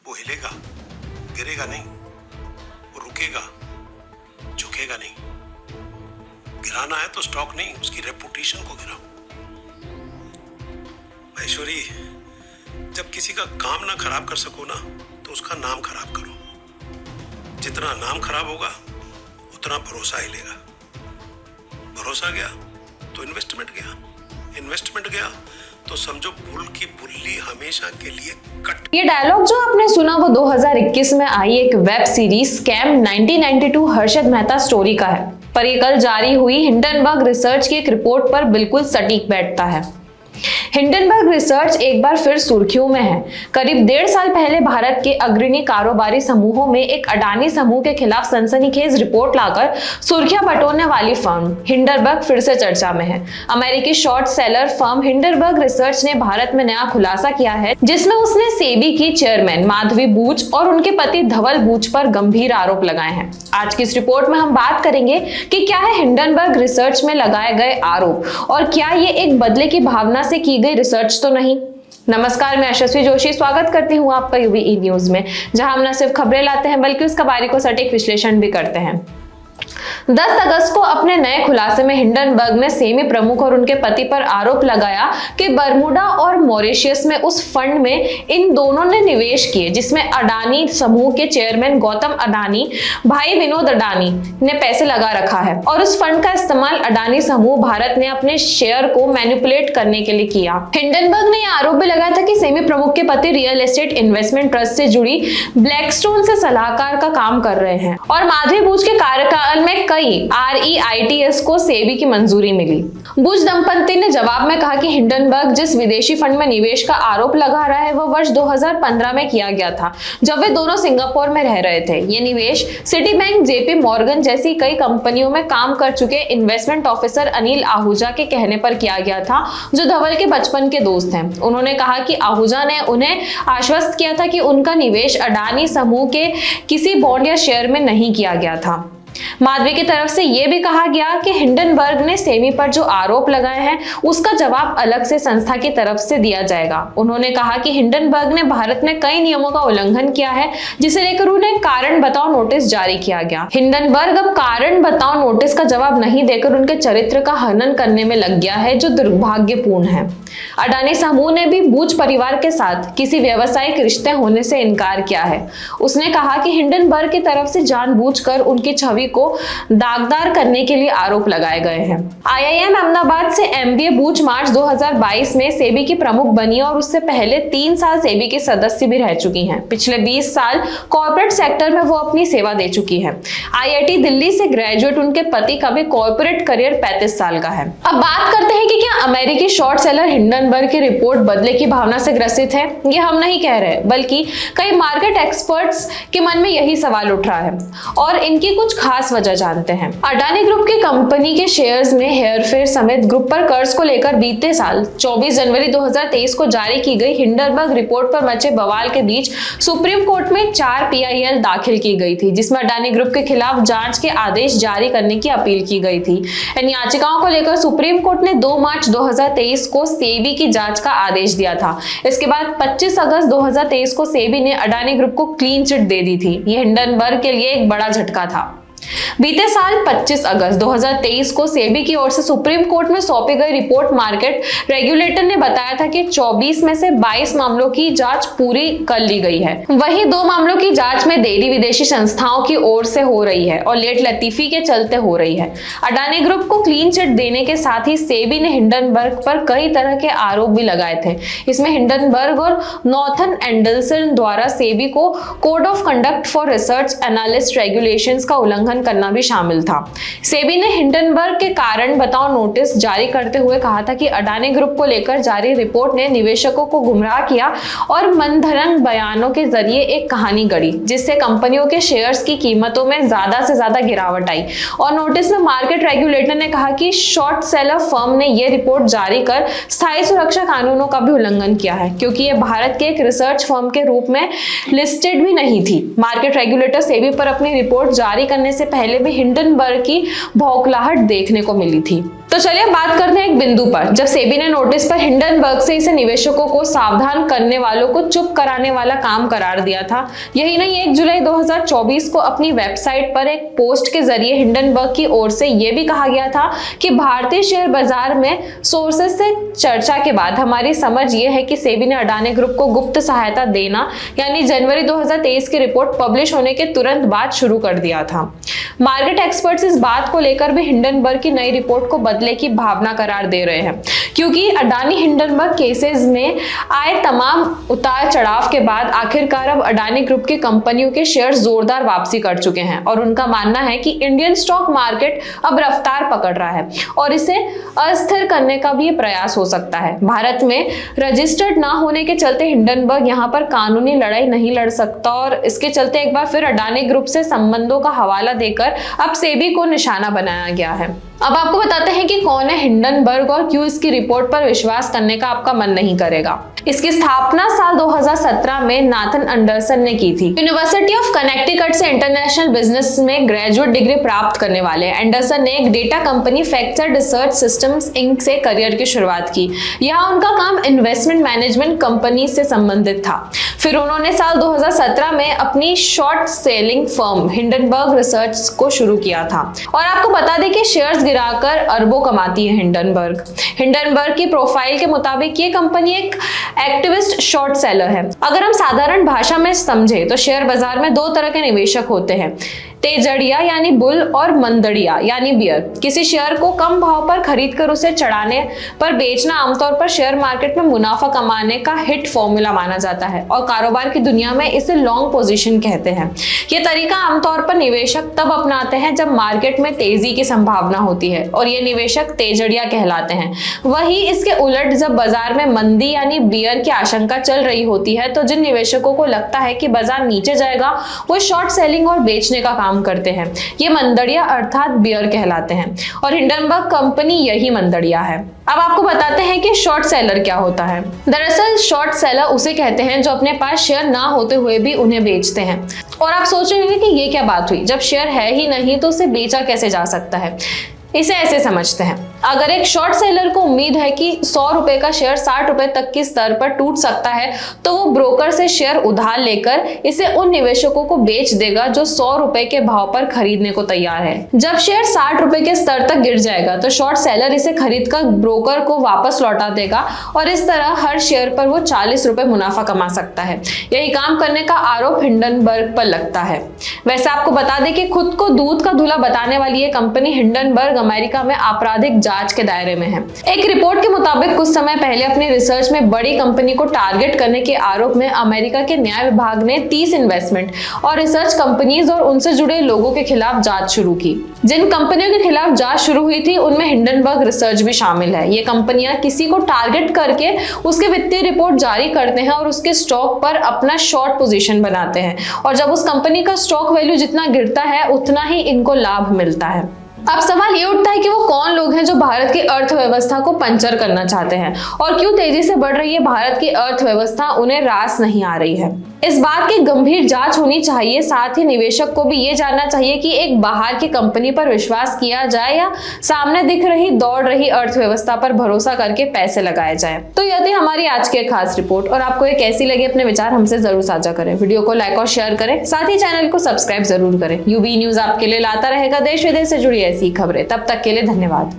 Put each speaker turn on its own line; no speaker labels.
वो हिलेगा, गिरेगा नहीं, वो रुकेगा, झुकेगा नहीं। गिराना है तो स्टॉक नहीं, उसकी रेपुटेशन को गिराओ। महेश्वरी, जब किसी का काम ना खराब कर सको ना, तो उसका नाम खराब करो। जितना नाम खराब होगा उतना भरोसा हिलेगा। भरोसा गया तो इन्वेस्टमेंट गया, इन्वेस्टमेंट गया तो समझो बुल की बुल्ली हमेशा के लिए कट।
ये डायलॉग जो आपने सुना वो 2021 में आई एक web series scam 1992 Harshad Mehta story का है, पर ये कल जारी हुई हिंडनबर्ग रिसर्च की एक रिपोर्ट पर बिल्कुल सटीक बैठता है। हिंडनबर्ग रिसर्च एक बार फिर सुर्खियों में है। करीब 1.5 साल पहले भारत के अग्रणी कारोबारी समूहों में एक अडानी समूह के खिलाफ सनसनीखेज रिपोर्ट लाकर सुर्खियां बटोरने वाली फर्म हिंडनबर्ग फिर से चर्चा में है। अमेरिकी short seller firm Hindenburg research ने भारत में नया खुलासा किया है, जिसमें उसने सेबी की चेयरमैन माधवी बूच और उनके पति धवल बूच पर गंभीर आरोप लगाए हैं। आज की इस रिपोर्ट में हम बात करेंगे कि क्या है हिंडनबर्ग रिसर्च में लगाए गए आरोप और क्या ये एक बदले की भावना से की गई रिसर्च तो नहीं। नमस्कार, मैं यशस्वी जोशी स्वागत करती हूँ आपका यूबी न्यूज में, जहां हम न सिर्फ खबरें लाते हैं बल्कि उसका बारीक सटीक विश्लेषण भी करते हैं। 10 अगस्त को अपने नए खुलासे में हिंडनबर्ग ने सेमी प्रमुख और उनके पति पर आरोप लगाया कि बरमूडा और मॉरिशस में उस फंड में इन दोनों ने निवेश किए जिसमें अडानी समूह के चेयरमैन गौतम अडानी, भाई विनोद अडानी ने पैसे लगा रखा है और उस फंड का इस्तेमाल अडानी समूह भारत ने अपने शेयर को मैनिपुलेट करने के लिए किया। हिंडनबर्ग ने यह आरोप भी लगाया था कि सेमी प्रमुख के पति रियल एस्टेट इन्वेस्टमेंट ट्रस्ट से जुड़ी ब्लैकस्टोन से सलाहकार का काम कर रहे हैं और माधवी बूच के कार्यकाल में कई REITs को सेबी की मंजूरी मिली। बुच दंपति ने जवाब में कहा कि हिंडनबर्ग जिस विदेशी फंड में निवेश का आरोप लगा रहा है वह वर्ष 2015 में किया गया था, जब वे दोनों सिंगापुर में रह रहे थे। ये निवेश सिटी बैंक, जेपी मॉर्गन जैसी कई कंपनियों में काम कर चुके इन्वेस्टमेंट ऑफिसर अनिल आहूजा के कहने पर किया गया था, जो धवल के बचपन के दोस्त हैं। उन्होंने कहा कि आहूजा ने उन्हें आश्वस्त किया था कि उनका निवेश अडानी समूह के किसी बॉन्ड या शेयर में नहीं किया गया था। माधवी की तरफ से यह भी कहा गया कि हिंडनबर्ग ने सेबी पर जो आरोप लगाए हैं उसका जवाब अलग से संस्था की तरफ से दिया जाएगा। उन्होंने कहा कि हिंडनबर्ग ने भारत में कई नियमों का उल्लंघन किया है, जिसे लेकर उन्हें कारण बताओ नोटिस जारी किया गया। हिंडनबर्ग अब कारण बताओ नोटिस का जवाब नहीं देकर उनके चरित्र का हनन करने में लग गया है, जो दुर्भाग्यपूर्ण है। अडानी समूह ने भी बूच परिवार के साथ किसी व्यावसायिक रिश्ते होने से इनकार किया है। उसने कहा कि हिंडनबर्ग की तरफ से जानबूझकर उनकी छवि को दागदार करने के लिए आरोप लगाए गए हैं। IIM अहमदाबाद से MBA बूच मार्च 2022 में सेबी की प्रमुख बनी और उससे पहले 3 साल सेबी की सदस्य भी रह चुकी हैं। पिछले 20 साल कॉर्पोरेट सेक्टर में वो अपनी सेवा दे चुकी है। IIT दिल्ली से ग्रेजुएट उनके पति का भी कॉर्पोरेट करियर 35 साल का है। अब बात करते हैं कि क्या अमेरिकी शॉर्ट सेलर हिंडनबर्ग की रिपोर्ट बदले की भावना से ग्रसित है। ये हम नहीं कह रहे, बल्कि कई मार्केट एक्सपर्ट्स के मन में यही सवाल उठ रहा है और इनकी कुछ खास वजह जानते हैं। अडानी ग्रुप की कंपनी के शेयर्स में हेरफेर समेत ग्रुप पर कर्ज को लेकर बीते साल 24 जनवरी 2023 को जारी की गई हिंडनबर्ग रिपोर्ट पर मचे बवाल के बीच सुप्रीम कोर्ट में 4 PIL दाखिल की गई थी, जिसमें अडानी ग्रुप के खिलाफ जांच के आदेश जारी करने की अपील की गई थी। इन याचिकाओं को लेकर सुप्रीम कोर्ट ने 2 मार्च 2023 को सेबी की जांच का आदेश दिया था। इसके बाद 25 अगस्त 2023 को सेबी ने अडानी ग्रुप को क्लीन चिट दे दी थी। यह हिंडनबर्ग के लिए एक बड़ा झटका था। बीते साल 25 अगस्त 2023 को सेबी की ओर से सुप्रीम कोर्ट में सौंपी गई रिपोर्ट मार्केट रेगुलेटर ने बताया था कि 24 में से 22 मामलों की जांच पूरी कर ली गई है। वहीं 2 मामलों की जांच में देरी विदेशी संस्थाओं की ओर से हो रही है और लेट लतीफी के चलते हो रही है। अडानी ग्रुप को क्लीन चिट देने के साथ ही सेबी ने हिंडनबर्ग पर कई तरह के आरोप भी लगाए थे। इसमें हिंडनबर्ग और नॉर्थन एंडरसन द्वारा सेबी को code of conduct for research analyst regulations का उल्लंघन करना भी शामिल था। सेबी ने हिंडनबर्ग के कारण बताओ नोटिस जारी करते हुए कहा था कि अडानी ग्रुप को लेकर जारी रिपोर्ट ने निवेशकों को गुमराह किया और मनधरण बयानों के जरिए एक कहानी गढ़ी, जिससे कंपनियों के शेयर्स की कीमतों में ज्यादा से ज्यादा गिरावट आई। और नोटिस में मार्केट रेगुलेटर ने कहा कि शॉर्ट सेलर फर्म ने यह रिपोर्ट जारी कर स्थायी सुरक्षा कानूनों का भी उल्लंघन किया है, क्योंकि यह भारत के एक रिसर्च फर्म के रूप में लिस्टेड भी नहीं थी। मार्केट रेगुलेटर सेबी पर अपनी रिपोर्ट जारी करने से पहले भी हिंडनबर्ग की बौखलाहट देखने को मिली थी। तो चलिए बात करते हैं एक बिंदु पर, जब सेबी ने नोटिस पर हिंडनबर्ग से इसे निवेशकों को सावधान करने वालों को चुप कराने वाला काम करार दिया था। यही नहीं, 1 जुलाई 2024 को अपनी वेबसाइट पर एक पोस्ट के जरिए हिंडनबर्ग की ओर से यह भी कहा गया था कि भारतीय शेयर बाजार में सोर्सेस से चर्चा के बाद हमारी समझ यह है कि सेबी ने अडानी ग्रुप को गुप्त सहायता देना यानी जनवरी 2023 की रिपोर्ट पब्लिश होने के तुरंत बाद शुरू कर दिया था। मार्केट एक्सपर्ट्स इस बात को लेकर भी हिंडनबर्ग की नई रिपोर्ट को बदले की भावना करार दे रहे हैं, क्योंकि अडानी हिंडनबर्ग केसेस में आए तमाम उतार चढ़ाव के बाद आखिरकार अब अडानी ग्रुप की कंपनियों के शेयर जोरदार वापसी कर चुके हैं और उनका मानना है कि इंडियन स्टॉक मार्केट अब रफ्तार पकड़ रहा है और इसे अस्थिर करने का भी प्रयास हो सकता है। भारत में रजिस्टर्ड ना होने के चलते हिंडनबर्ग यहाँ पर कानूनी लड़ाई नहीं लड़ सकता और इसके चलते एक बार फिर अडानी ग्रुप से संबंधों का हवाला देकर अब सेबी को निशाना बनाया गया है। अब आपको बताते हैं कि कौन है हिंडनबर्ग और क्यों इसकी रिपोर्ट पर विश्वास करने का आपका मन नहीं करेगा। इसकी स्थापना साल 2017 में नाथन एंडरसन ने की थी। यूनिवर्सिटी ऑफ कनेक्टिकट से इंटरनेशनल बिजनेस में ग्रेजुएट डिग्री प्राप्त करने वाले एंडरसन ने एक data company Factor Research Systems Inc से करियर की शुरुआत की। यहाँ उनका काम इन्वेस्टमेंट मैनेजमेंट कंपनी से संबंधित था। फिर उन्होंने साल 2017 में अपनी short selling firm Hindenburg research को शुरू किया था और आपको बता दें कि शेयर्स गिराकर अरबों कमाती है हिंडनबर्ग की प्रोफाइल के मुताबिक ये कंपनी एक एक्टिविस्ट शॉर्ट सेलर है। अगर हम साधारण भाषा में समझे तो शेयर बाजार में 2 तरह के निवेशक होते हैं, तेजड़िया यानी बुल और मंदड़िया यानी बियर। किसी शेयर को कम भाव पर खरीदकर उसे चढ़ाने पर बेचना आमतौर पर शेयर मार्केट में मुनाफा कमाने का हिट फॉर्मूला माना जाता है और कारोबार की दुनिया में इसे लॉन्ग पोजीशन कहते हैं। ये तरीका आमतौर पर निवेशक तब अपनाते हैं जब मार्केट में तेजी की संभावना होती है और ये निवेशक तेजड़िया कहलाते हैं। वही इसके उलट जब बाजार में मंदी यानी बियर की आशंका चल रही होती है तो जिन निवेशकों को लगता है कि बाजार नीचे जाएगा वो शॉर्ट सेलिंग और बेचने का काम करते हैं। ये मंदड़िया अर्थात बियर कहलाते हैं और हिंडनबर्ग कंपनी यही मंदड़िया है। अब आपको बताते हैं कि शॉर्ट सेलर क्या होता है। दरअसल शॉर्ट सेलर उसे कहते हैं जो अपने पास शेयर ना होते हुए भी उन्हें बेचते हैं। और आप सोच रहे होंगे कि ये क्या बात हुई, जब शेयर है ही नहीं तो उसे बेचा कैसे जा सकता है। इसे ऐसे समझते हैं, अगर एक शॉर्ट सेलर को उम्मीद है कि 100 रुपए का शेयर 60 रुपए तक की स्तर पर टूट सकता है तो वो ब्रोकर से शेयर उधार लेकर इसे उन निवेशकों को बेच देगा जो 100 रुपए के भाव पर खरीदने को तैयार है। जब शेयर 60 रुपए के स्तर तक गिर जाएगा तो शॉर्ट सेलर इसे खरीदकर ब्रोकर को वापस लौटा देगा और इस तरह हर शेयर पर वो 40 रुपए मुनाफा कमा सकता है। यही काम करने का आरोप हिंडनबर्ग पर लगता है। वैसे आपको बता दें कि खुद को दूध का धुला बताने वाली ये कंपनी हिंडनबर्ग अमेरिका में आपराधिक जांच के दायरे में है। एक रिपोर्ट के मुताबिक कुछ समय पहले अपनी रिसर्च में बड़ी कंपनी को टारगेट करने के आरोप में अमेरिका के न्याय विभाग ने 30 इन्वेस्टमेंट और रिसर्च कंपनीज और उनसे जुड़े लोगों के खिलाफ जांच शुरू की। जिन कंपनियों के खिलाफ जांच शुरू हुई थी उनमें हिंडनबर्ग रिसर्च भी शामिल है। ये कंपनियां किसी को टारगेट करके उसके वित्तीय रिपोर्ट जारी करते हैं और उसके स्टॉक पर अपना शॉर्ट पोजीशन बनाते हैं और जब उस कंपनी का स्टॉक वैल्यू जितना गिरता है उतना ही इनको लाभ मिलता है। अब सवाल ये उठता है कि वो कौन लोग हैं जो भारत की अर्थव्यवस्था को पंचर करना चाहते हैं और क्यों तेजी से बढ़ रही है भारत की अर्थव्यवस्था उन्हें रास नहीं आ रही है। इस बात की गंभीर जांच होनी चाहिए। साथ ही निवेशक को भी ये जानना चाहिए कि एक बाहर की कंपनी पर विश्वास किया जाए या सामने दिख रही दौड़ रही अर्थव्यवस्था पर भरोसा करके पैसे लगाए जाए। तो यह थी हमारी आज की खास रिपोर्ट और आपको ये कैसी लगी अपने विचार हमसे जरूर साझा करें। वीडियो को लाइक और शेयर करें, साथ ही चैनल को सब्सक्राइब जरूर करें। यूबी न्यूज आपके लिए लाता रहेगा देश विदेश से जुड़ी ऐसी खबरें। तब तक के लिए धन्यवाद।